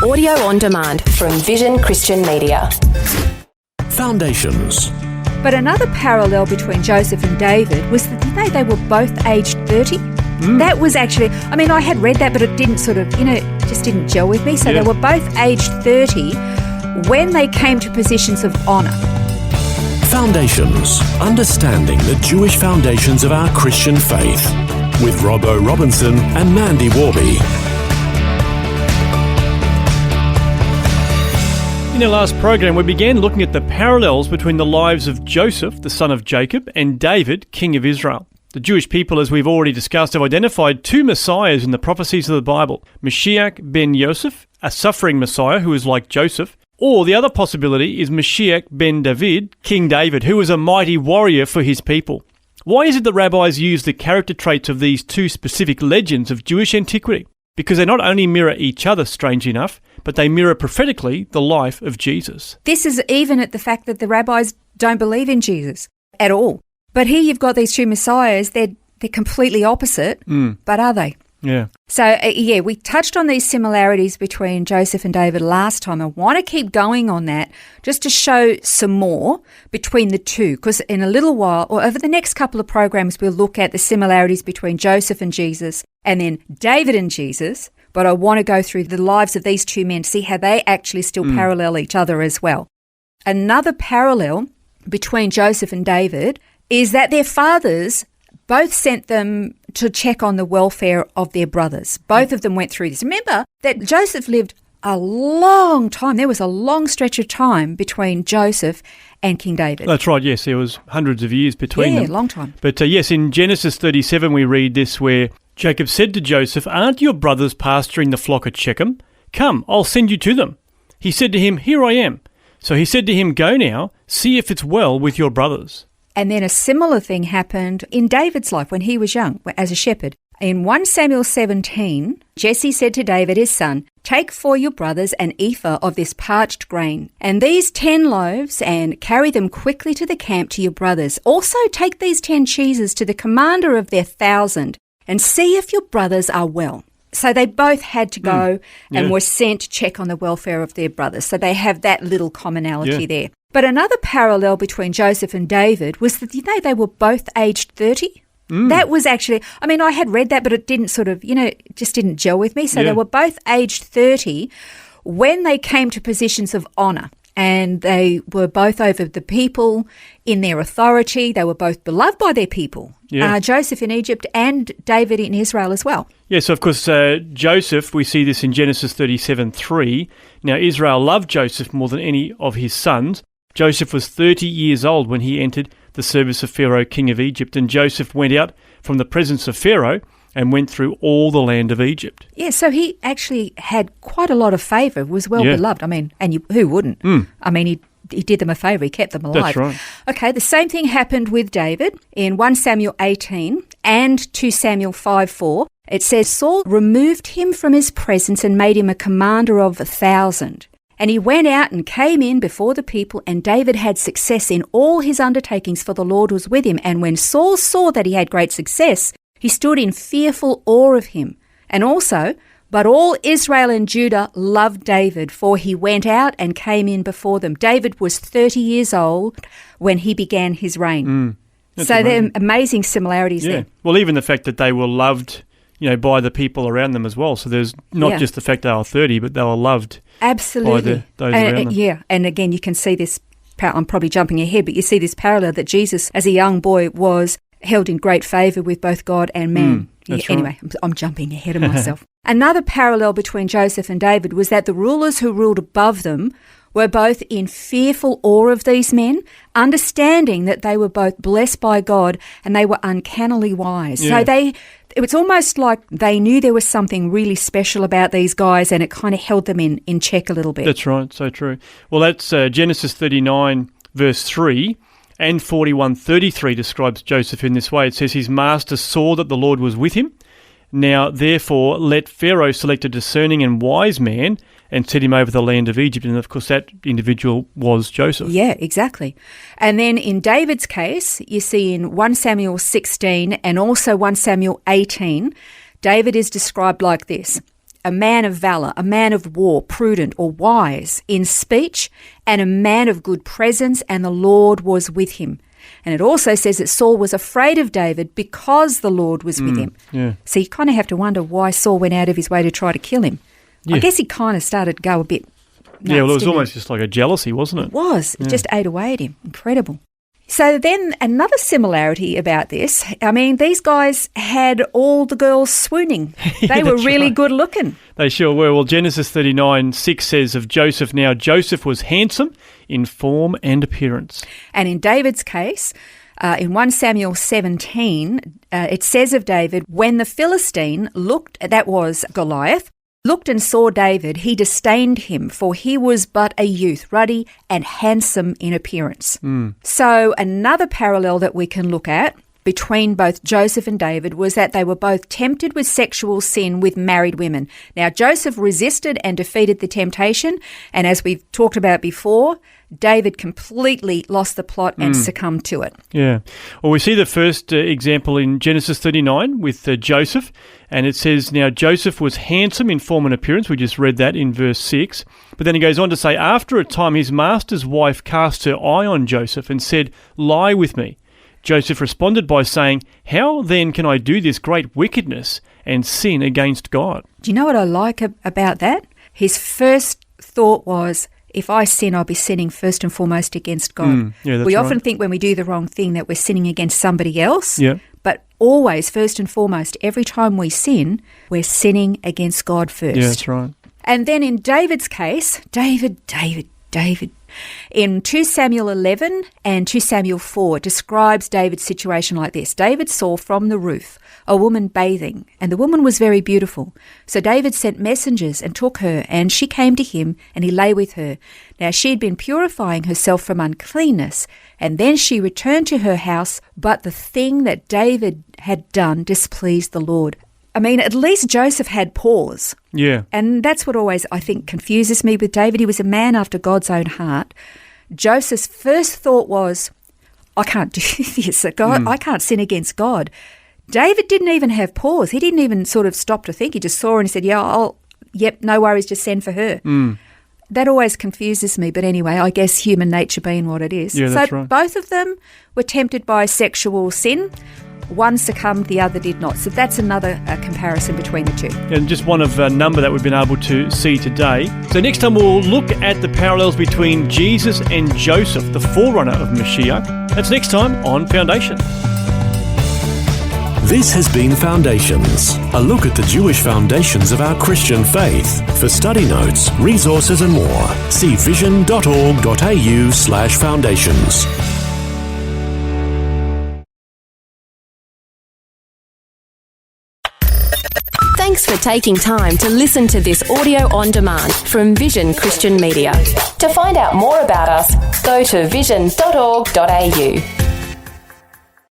Audio on demand from Vision Christian Media. Foundations. But another parallel between Joseph and David was that they were both aged 30. That was actually, I had read that, but it didn't just didn't gel with me. So they were both aged 30 when they came to positions of honour. Foundations. Understanding the Jewish foundations of our Christian faith. With Robbo Robinson and Mandy Warby. In our last program, we began looking at the parallels between the lives of Joseph, the son of Jacob, and David, king of Israel. The Jewish people, as we've already discussed, have identified two messiahs in the prophecies of the Bible. Mashiach ben Yosef, a suffering messiah who is like Joseph, or the other possibility is Mashiach ben David, King David, who was a mighty warrior for his people. Why is it that rabbis use the character traits of these two specific legends of Jewish antiquity? Because they not only mirror each other, strange enough, but they mirror prophetically the life of Jesus. This is even at the fact that the rabbis don't believe in Jesus at all. But here you've got these two messiahs, they're completely opposite, but are they? Yeah. So, we touched on these similarities between Joseph and David last time. I want to keep going on that just to show some more between the two, because in a little while, or over the next couple of programs, we'll look at the similarities between Joseph and Jesus and then David and Jesus. But I want to go through the lives of these two men to see how they actually still parallel each other as well. Another parallel between Joseph and David is that their fathers both sent them to check on the welfare of their brothers. Both of them went through this. Remember that Joseph lived a long time. There was a long stretch of time between Joseph and King David. That's right, yes. There was hundreds of years between them. Yeah, long time. But yes, in Genesis 37 we read this where Jacob said to Joseph, "Aren't your brothers pasturing the flock at Shechem? Come, I'll send you to them." He said to him, "Here I am." So he said to him, "Go now, see if it's well with your brothers." And then a similar thing happened in David's life when he was young, as a shepherd. In 1 Samuel 17, Jesse said to David, his son, "Take for your brothers an ephah of this parched grain, and these 10 loaves, and carry them quickly to the camp to your brothers. Also take these 10 cheeses to the commander of their 1,000, and see if your brothers are well." So they both had to go and were sent to check on the welfare of their brothers. So they have that little commonality there. But another parallel between Joseph and David was that, they were both aged 30. That was actually, I had read that, but it didn't just didn't gel with me. So they were both aged 30 when they came to positions of honour. And they were both over the people in their authority. They were both beloved by their people. Yeah. Joseph in Egypt and David in Israel as well. Yeah, so of course, Joseph, we see this in Genesis 37:3. Now, Israel loved Joseph more than any of his sons. Joseph was 30 years old when he entered the service of Pharaoh, king of Egypt. And Joseph went out from the presence of Pharaoh and went through all the land of Egypt. Yeah, so he actually had quite a lot of favour, was well beloved. Who wouldn't? He did them a favour, he kept them alive. That's right. Okay, the same thing happened with David in 1 Samuel 18 and 2 Samuel 5:4. It says, Saul removed him from his presence and made him a commander of 1,000. And he went out and came in before the people, and David had success in all his undertakings, for the Lord was with him. And when Saul saw that he had great success, he stood in fearful awe of him. And also, but all Israel and Judah loved David, for he went out and came in before them. David was 30 years old when he began his reign. So there are amazing similarities there. Well, even the fact that they were loved, by the people around them as well. So there's not just the fact they were 30, but they were loved. Absolutely. By those around them. Yeah, and again, you can see this, I'm probably jumping ahead, but you see this parallel that Jesus, as a young boy, was held in great favour with both God and man. Anyway, I'm jumping ahead of myself. Another parallel between Joseph and David was that the rulers who ruled above them were both in fearful awe of these men, understanding that they were both blessed by God and they were uncannily wise. Yeah. So it was almost like they knew there was something really special about these guys, and it kind of held them in check a little bit. That's right, so true. Well, that's Genesis 39, verse 3, and 41:33 describes Joseph in this way. It says, his master saw that the Lord was with him. Now, therefore, let Pharaoh select a discerning and wise man and set him over the land of Egypt. And, of course, that individual was Joseph. Yeah, exactly. And then in David's case, you see in 1 Samuel 16 and also 1 Samuel 18, David is described like this. a man of valour, a man of war, prudent or wise in speech, and a man of good presence, and the Lord was with him. And it also says that Saul was afraid of David because the Lord was with him. Yeah. So you kind of have to wonder why Saul went out of his way to try to kill him. Yeah. I guess he kind of started to go a bit nuts, Yeah, well, it was didn't almost just like a jealousy, wasn't it? It was. It just ate away at him. Incredible. So then another similarity about this, I mean, these guys had all the girls swooning. They were really right. good looking. They sure were. Well, Genesis 39:6 says of Joseph, now Joseph was handsome in form and appearance. And in David's case, in 1 Samuel 17, it says of David, when the Philistine looked, that was Goliath, looked and saw David, he disdained him, for he was but a youth, ruddy and handsome in appearance. So another parallel that we can look at between both Joseph and David was that they were both tempted with sexual sin with married women. Now, Joseph resisted and defeated the temptation, and as we've talked about before, David completely lost the plot and succumbed to it. Yeah. Well, we see the first example in Genesis 39 with Joseph, and it says, now Joseph was handsome in form and appearance. We just read that in verse 6. But then he goes on to say, after a time his master's wife cast her eye on Joseph and said, lie with me. Joseph responded by saying, how then can I do this great wickedness and sin against God? Do you know what I like about that? His first thought was, if I sin, I'll be sinning first and foremost against God. Yeah, that's we right. often think when we do the wrong thing that we're sinning against somebody else. Yeah. But always, first and foremost, every time we sin, we're sinning against God first. Yeah, that's right. And then in David's case, David, in 2 Samuel 11 and 2 Samuel 4 describes David's situation like this. David saw from the roof a woman bathing, and the woman was very beautiful. So David sent messengers and took her, and she came to him, and he lay with her. Now she had been purifying herself from uncleanness, and then she returned to her house, but the thing that David had done displeased the Lord. I mean, at least Joseph had pause. Yeah. And that's what always, I think, confuses me with David. He was a man after God's own heart. Joseph's first thought was, I can't do this. I can't sin against God. David didn't even have pause. He didn't even sort of stop to think. He just saw her and he said, yep, no worries, just send for her. That always confuses me. But anyway, I guess human nature being what it is. Yeah, that's right. Both of them were tempted by sexual sin. One succumbed, the other did not. So that's another comparison between the two. And just one of a number that we've been able to see today. So next time we'll look at the parallels between Jesus and Joseph, the forerunner of Mashiach. That's next time on Foundation. This has been Foundations, a look at the Jewish foundations of our Christian faith. For study notes, resources and more, see vision.org.au/foundations. Thanks for taking time to listen to this audio on demand from Vision Christian Media. To find out more about us, go to vision.org.au.